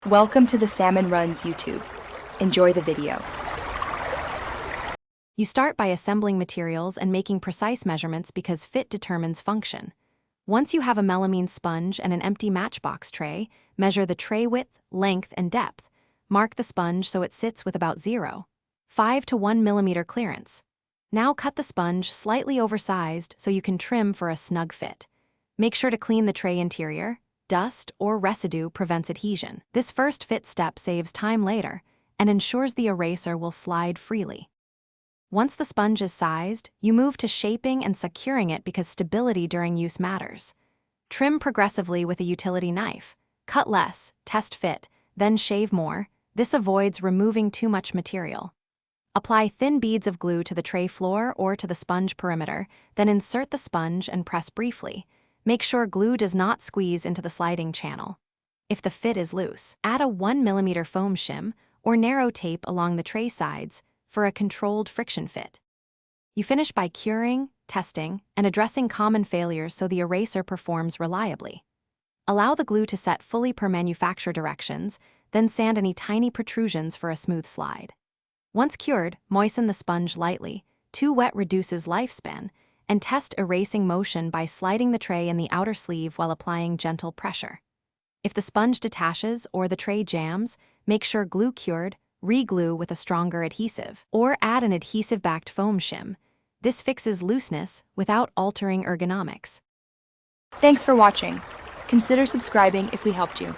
Welcome to the Salmon Runs YouTube. Enjoy the video. You start by assembling materials and making precise measurements because fit determines function. Once you have a melamine sponge and an empty Matchbox tray, measure the tray width, length, and depth. Mark the sponge so it sits with about 0.5 to 1 millimeter clearance. Now cut the sponge slightly oversized so you can trim for a snug fit. Make sure to clean the tray interior. Dust or residue prevents adhesion. This first fit step saves time later and ensures the eraser will slide freely. Once the sponge is sized, you move to shaping and securing it because stability during use matters. Trim progressively with a utility knife. Cut less, test fit, then shave more. This avoids removing too much material. Apply thin beads of glue to the tray floor or to the sponge perimeter, then insert the sponge and press briefly. Make sure glue does not squeeze into the sliding channel. If the fit is loose, add a 1 millimeter foam shim or narrow tape along the tray sides for a controlled friction fit. You finish by curing, testing, and addressing common failures so the eraser performs reliably. Allow the glue to set fully per manufacturer directions, then sand any tiny protrusions for a smooth slide. Once cured, moisten the sponge lightly. Too wet reduces lifespan, and test erasing motion by sliding the tray in the outer sleeve while applying gentle pressure. If the sponge detaches or the tray jams, make sure glue cured, re-glue with a stronger adhesive, or add an adhesive-backed foam shim. This fixes looseness without altering ergonomics. Thanks for watching. Consider subscribing if we helped you.